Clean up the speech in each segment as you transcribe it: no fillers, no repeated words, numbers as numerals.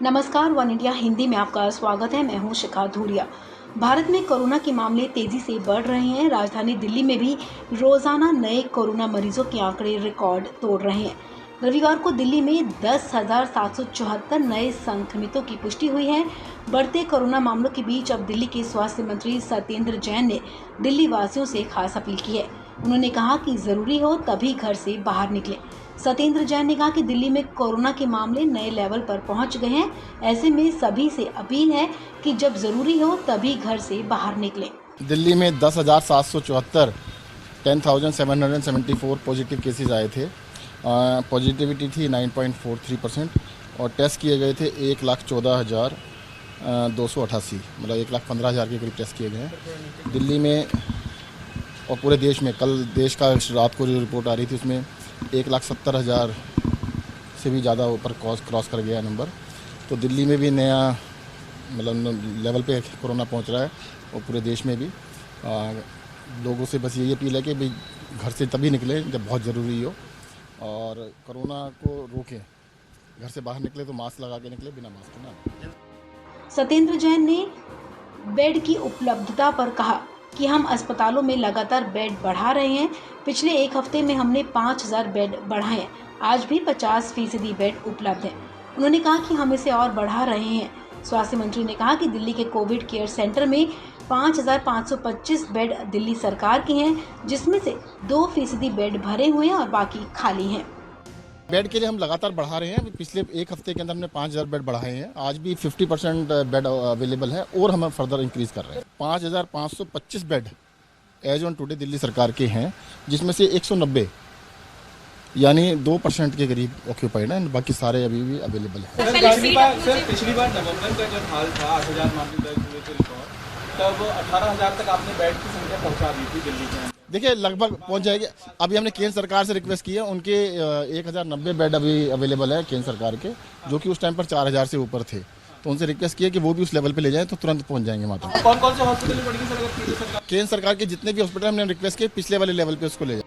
नमस्कार, one India Hindi में आपका स्वागत है। मैं हूं शिखा धूरिया। भारत में कोरोना के मामले तेजी से बढ़ रहे हैं। राजधानी दिल्ली में भी रोजाना नए कोरोना मरीजों के आंकड़े रिकॉर्ड तोड़ रहे हैं। रविवार को दिल्ली में 10,774 नए संक्रमितों की पुष्टि हुई है। बढ़ते कोरोना मामलों के बीच अब दिल्ली के स्वास्थ्य मंत्री सत्येंद्र जैन ने दिल्ली वासियों से खास अपील की है। उन्होंने कहा कि जरूरी हो तभी घर से बाहर निकलें। सत्येंद्र जैन ने कहा कि दिल्ली में कोरोना के मामले नए लेवल पर पहुंच गए हैं। ऐसे में सभी से अपील है कि जब जरूरी हो तभी घर से बाहर निकलें। दिल्ली में 10,774 10,774 पॉजिटिव केसेस आए थे। पॉजिटिविटी थी 9.43% और टेस्ट किए गए थे 1,14,288, मतलब 1,15,000 के करीब टेस्ट किए गए हैं दिल्ली में। और पूरे देश में कल देश का रात को जो रिपोर्ट आ रही थी उसमें 1,70,000 से भी ज़्यादा ऊपर क्रॉस कर गया नंबर। तो दिल्ली में भी नया मतलब लेवल पे कोरोना पहुंच रहा है और पूरे देश में भी। लोगों से बस यही अपील है कि भाई घर से तभी निकलें जब बहुत ज़रूरी हो और कोरोना को रोकें। घर से बाहर निकले तो मास्क लगा के निकले, बिना मास्क के ना। सत्येंद्र जैन ने बेड की उपलब्धता पर कहा कि हम अस्पतालों में लगातार बेड बढ़ा रहे हैं। पिछले एक हफ्ते में हमने 5,000 बेड बढ़ाए हैं। आज भी 50% बेड उपलब्ध हैं। उन्होंने कहा कि हम इसे और बढ़ा रहे हैं। स्वास्थ्य मंत्री ने कहा कि दिल्ली के कोविड केयर सेंटर में 5,525 बेड दिल्ली सरकार के हैं, जिसमें से 2% बेड भरे हुए हैं और बाकी खाली हैं। बेड के लिए हम लगातार बढ़ा रहे हैं। पिछले एक हफ्ते के अंदर हमने 5,000 बेड बढ़ाए हैं। आज भी 50% बेड अवेलेबल है और हम फर्दर इंक्रीज कर रहे हैं। 5,525 bed as on today Delhi सरकार के हैं, जिसमें से 190 यानी 2% के करीब ऑक्यूपाइड है, बाकी सारे अभी भी अवेलेबल है। पिछली बार नवंबर का जब हाल था 8,000 मामले दर्ज हुए थे रिकॉर्ड, तब 18,000 तक आपने बेड की संख्या पहुंचा दी थी दिल्ली में। देखिए लगभग पहुंच जाएगी। अभी हमने केंद्र सरकार से रिक्वेस्ट की है, उनके 1,090 बेड अभी अवेलेबल है केंद्र सरकार के, जो कि उस टाइम पर 4,000 से ऊपर थे। तो उनसे रिक्वेस्ट किया कि वो भी उस लेवल पे ले जाएं तो तुरंत पहुंच जाएंगे वहाँ तक। कौन कौन से हॉस्पिटल में पड़ेगी सरकार? केंद्र सरकार के जितने भी हॉस्पिटल हमने रिक्वेस्ट किए पिछले वाले लेवल पे उसको ले जाए।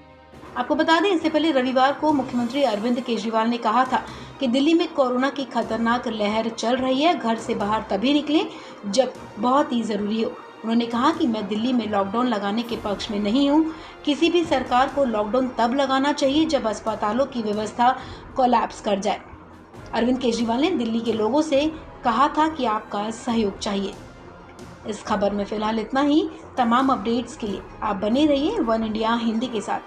आपको बता दें, इससे पहले रविवार को मुख्यमंत्री अरविंद केजरीवाल ने कहा था कि दिल्ली में कोरोना की खतरनाक लहर चल रही है। घर से बाहर तभी निकलें जब बहुत ही जरूरी हो। उन्होंने कहा कि मैं दिल्ली में लॉकडाउन लगाने के पक्ष में नहीं हूं। किसी भी सरकार को लॉकडाउन तब लगाना चाहिए जब अस्पतालों की व्यवस्था कोलैप्स कर जाए। अरविंद केजरीवाल ने दिल्ली के लोगों से कहा था कि आपका सहयोग चाहिए। इस खबर में फिलहाल इतना ही। तमाम अपडेट्स के लिए आप बने रहिए वन इंडिया हिंदी के साथ।